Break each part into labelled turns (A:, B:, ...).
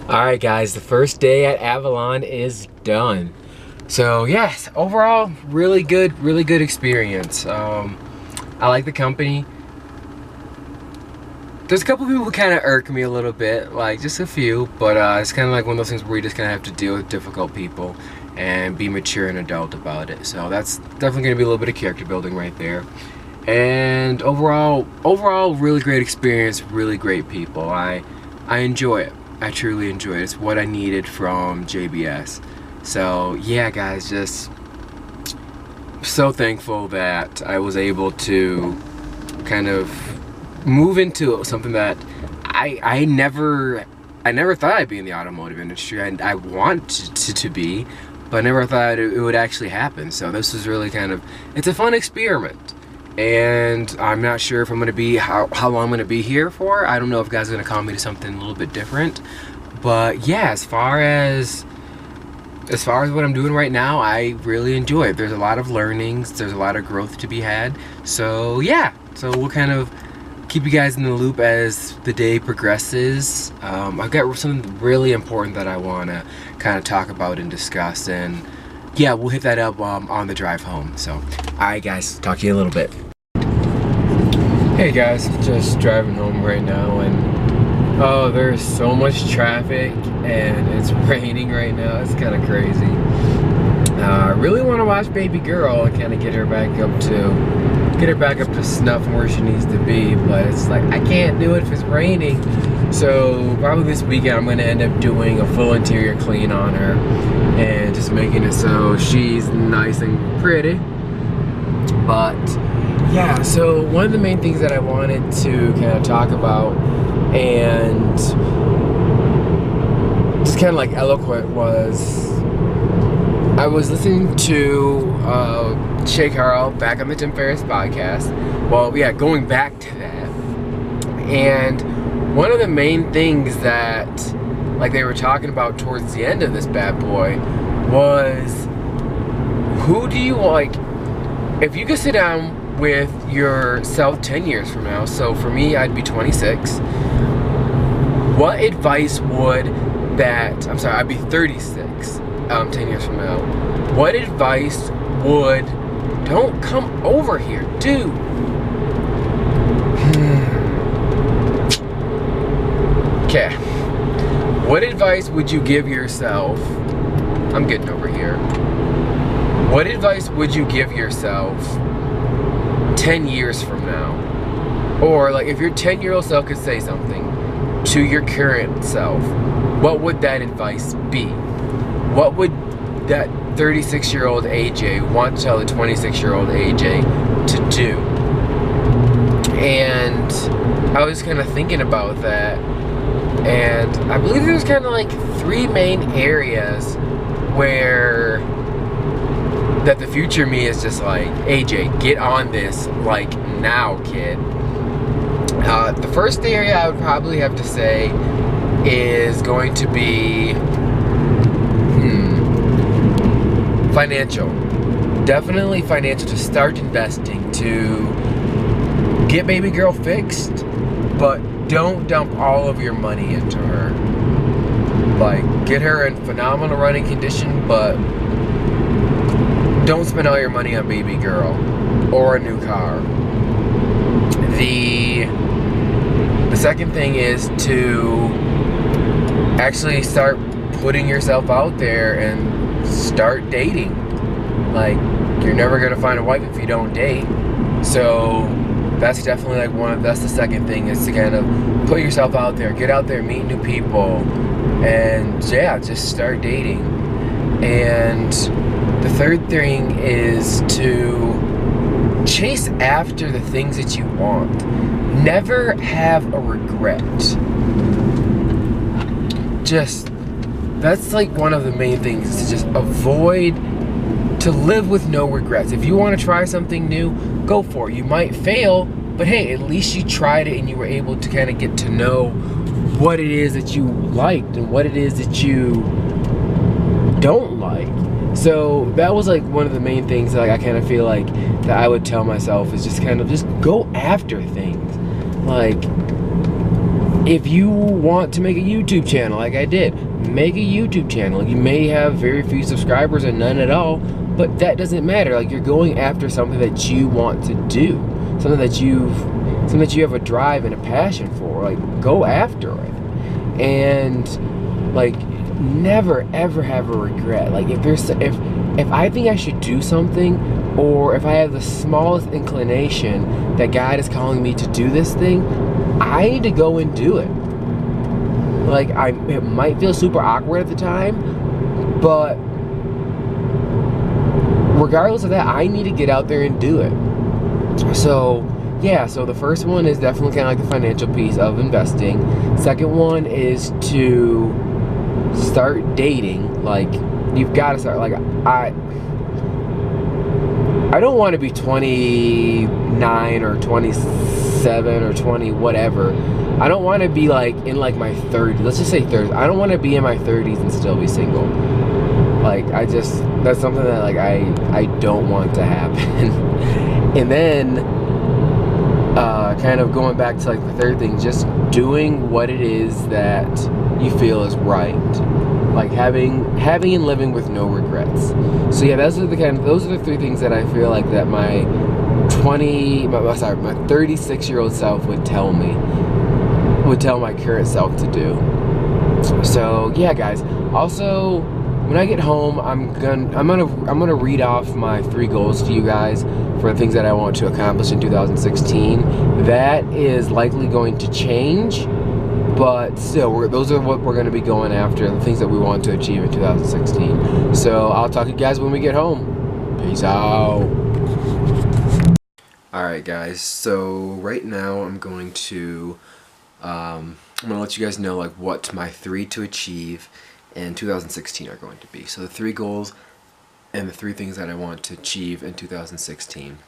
A: Alright guys, the first day at Avalon is done. So yes, overall, really good experience. I like the company. There's a couple people who kind of irk me a little bit, like just a few, but it's kind of like one of those things where you just kind of have to deal with difficult people and be mature and adult about it. So that's definitely going to be a little bit of character building right there. And overall, really great experience, really great people. I enjoy it. I truly enjoy it. It's what I needed from JBS. So yeah, guys, just so thankful that I was able to kind of move into something that I never thought I'd be in the automotive industry. I wanted to be, but I never thought it would actually happen. So this was really kind of, it's a fun experiment. And I'm not sure if I'm going to be, how long I'm going to be here for. I don't know if guys are going to call me to something a little bit different. But yeah, as far as what I'm doing right now, I really enjoy it. There's a lot of learnings. There's a lot of growth to be had. So yeah, so we'll kind of keep you guys in the loop as the day progresses. I've got something really important that I want to kind of talk about and discuss. And yeah, we'll hit that up on the drive home. So, alright guys, talk to you in a little bit. Hey guys, just driving home right now, and oh, there's so much traffic and it's raining right now. It's kind of crazy. I really want to watch Baby Girl and kind of get her back up to snuff and where she needs to be, but it's like I can't do it if it's raining. So probably this weekend I'm going to end up doing a full interior clean on her and just making it so she's nice and pretty. But yeah, so one of the main things that I wanted to kind of talk about and just kind of like eloquent was, I was listening to Shay Carl back on the Tim Ferriss podcast. Well, yeah, going back to that. And one of the main things that like they were talking about towards the end of this bad boy was, who do you like, if you could sit down with yourself 10 years from now, so for me I'd be 26, what advice would that, I'm sorry, I'd be 36 10 years from now, what advice would, don't come over here, dude. Okay, what advice would you give yourself, I'm getting over here, what advice would you give yourself 10 years from now? Or like if your 10-year-old self could say something to your current self, what would that advice be? What would that 36-year-old AJ want to tell the 26-year-old AJ to do? And I was kind of thinking about that, and I believe there's kind of like three main areas where that the future me is just like, AJ, get on this, like, now, kid. The first area I would probably have to say is going to be financial. Definitely financial, to start investing, to get Baby Girl fixed, but don't dump all of your money into her. Like, get her in phenomenal running condition, but don't spend all your money on Baby Girl or a new car. The second thing is to actually start putting yourself out there and start dating. Like, you're never gonna find a wife if you don't date. So that's definitely like that's the second thing, is to kind of put yourself out there, get out there, meet new people, and yeah, just start dating. And the third thing is to chase after the things that you want. Never have a regret. Just, that's like one of the main things, is to just avoid, to live with no regrets. If you want to try something new, go for it. You might fail, but hey, at least you tried it and you were able to kind of get to know what it is that you liked and what it is that you don't like. So that was like one of the main things that, like, I kind of feel like that I would tell myself, is just kind of just go after things. Like, if you want to make a YouTube channel like I did, make a YouTube channel. You may have very few subscribers or none at all, but that doesn't matter. Like, you're going after something that you want to do, something that you have a drive and a passion for. Like, go after it. And like, never ever have a regret. Like, if I think I should do something, or if I have the smallest inclination that God is calling me to do this thing, I need to go and do it. Like, it might feel super awkward at the time, but regardless of that, I need to get out there and do it. So yeah, so the first one is definitely kind of like the financial piece of investing. Second one is to start dating. Like, you've got to start. Like, I don't want to be 29 or 27 or 20 whatever. I don't want to be like in like my 30s. Let's just say 30s. I don't want to be in my 30s and still be single. Like, that's something that like I don't want to happen. And then kind of going back to like the third thing, just doing what it is that you feel is right. Like, having and living with no regrets. So yeah, those are the three things that I feel like that my 36-year-old self would tell my current self to do. So yeah, guys. Also, when I get home, I'm gonna read off my 3 goals to you guys for the things that I want to accomplish in 2016. That is likely going to change, but still, those are what we're going to be going after, the things that we want to achieve in 2016. So I'll talk to you guys when we get home. Peace out. Alright guys, so right now I'm going to let you guys know like what my 3 to achieve in 2016 are going to be. So the 3 goals and the 3 things that I want to achieve in 2016.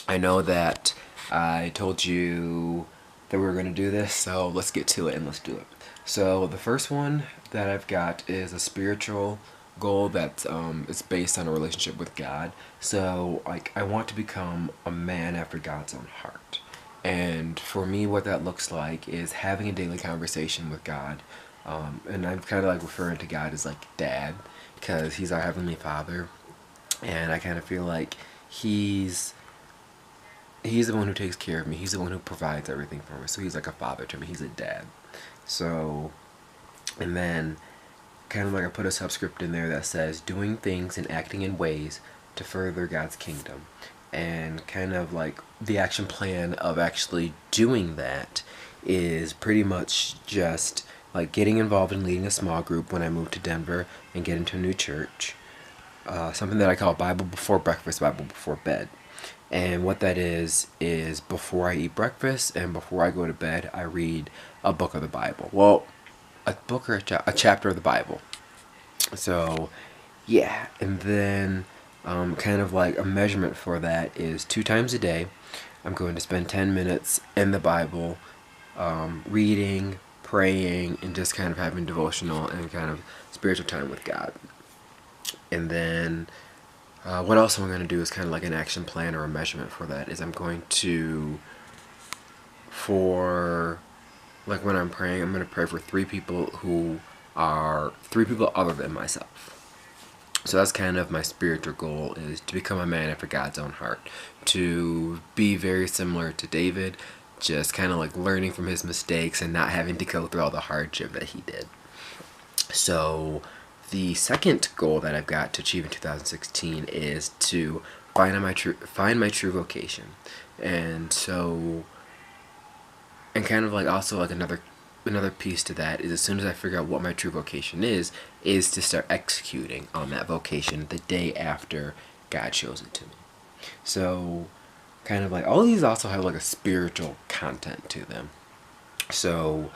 A: I know that I told you that we were going to do this, so let's get to it and let's do it. So the first one that I've got is a spiritual goal that is based on a relationship with God. So like, I want to become a man after God's own heart. And for me, what that looks like is having a daily conversation with God. And I'm kind of like referring to God as like Dad, because He's our Heavenly Father. And I kind of feel like He's the one who takes care of me. He's the one who provides everything for me. So He's like a father to me. He's a dad. So, and then kind of like I put a subscript in there that says doing things and acting in ways to further God's kingdom. And kind of like the action plan of actually doing that is pretty much just like getting involved in leading a small group when I moved to Denver and get into a new church. Something that I call Bible before breakfast, Bible before bed. And what that is before I eat breakfast and before I go to bed, I read a book of the Bible. Well, a book or a chapter of the Bible. So, yeah. And then kind of like a measurement for that is 2 times a day, I'm going to spend 10 minutes in the Bible, reading, praying, and just kind of having devotional and kind of spiritual time with God. And then what else I'm going to do is kind of like an action plan or a measurement for that is I'm going to, for like when I'm praying, I'm going to pray for 3 people who are 3 people other than myself. So that's kind of my spiritual goal, is to become a man after God's own heart, to be very similar to David, just kind of like learning from his mistakes and not having to go through all the hardship that he did. So the second goal that I've got to achieve in 2016 is to find my true vocation. And so, and kind of like also like another piece to that is, as soon as I figure out what my true vocation is to start executing on that vocation the day after God shows it to me. So kind of like all of these also have like a spiritual content to them. So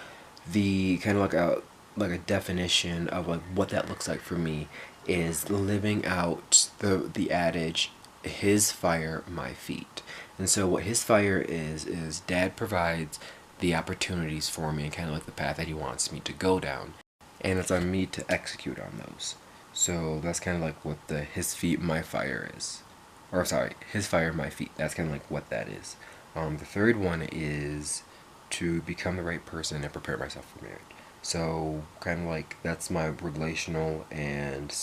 A: the kind of like a definition of like what that looks like for me is living out the adage, His fire, my feet. And so what His fire is Dad provides the opportunities for me and kind of like the path that He wants me to go down, and it's on me to execute on those. So that's kind of like what the His feet, my fire is. Or sorry, His fire, my feet. That's kind of like what that is. The third one is to become the right person and prepare myself for marriage. So kind of like that's my relational and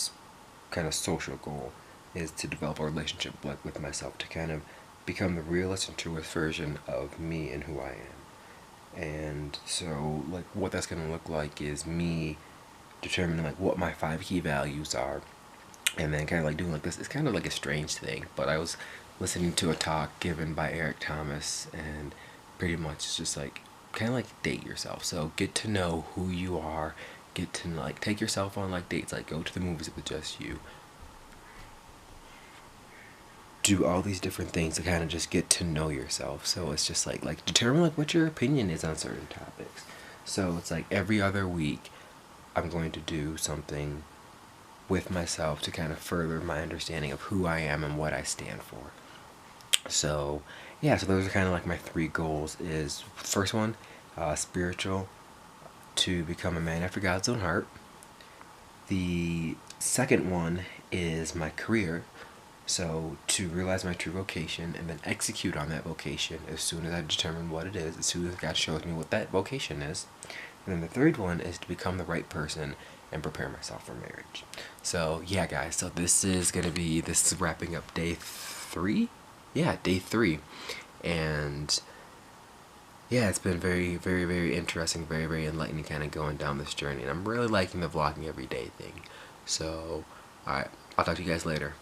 A: kind of social goal, is to develop a relationship like with myself, to kind of become the realest and truest version of me and who I am. And so like what that's gonna look like is me determining like what my 5 key values are, and then kind of like doing like this. It's kind of like a strange thing, but I was listening to a talk given by Eric Thomas, and pretty much it's just like kind of like date yourself. So get to know who you are, get to like take yourself on like dates, like go to the movies with just you, do all these different things to kind of just get to know yourself. So it's just like determine like what your opinion is on certain topics. So it's like every other week I'm going to do something with myself to kind of further my understanding of who I am and what I stand for. So yeah, so those are kind of like my 3 goals. Is first one, spiritual, to become a man after God's own heart. The second one is my career, so to realize my true vocation and then execute on that vocation as soon as I determine what it is, as soon as God shows me what that vocation is. And then the third one is to become the right person and prepare myself for marriage. So yeah, guys, so this is wrapping up day 3. Yeah, day 3. And yeah, it's been very, very, very interesting, very, very enlightening kind of going down this journey. And I'm really liking the vlogging every day thing. So, alright, I'll talk to you guys later.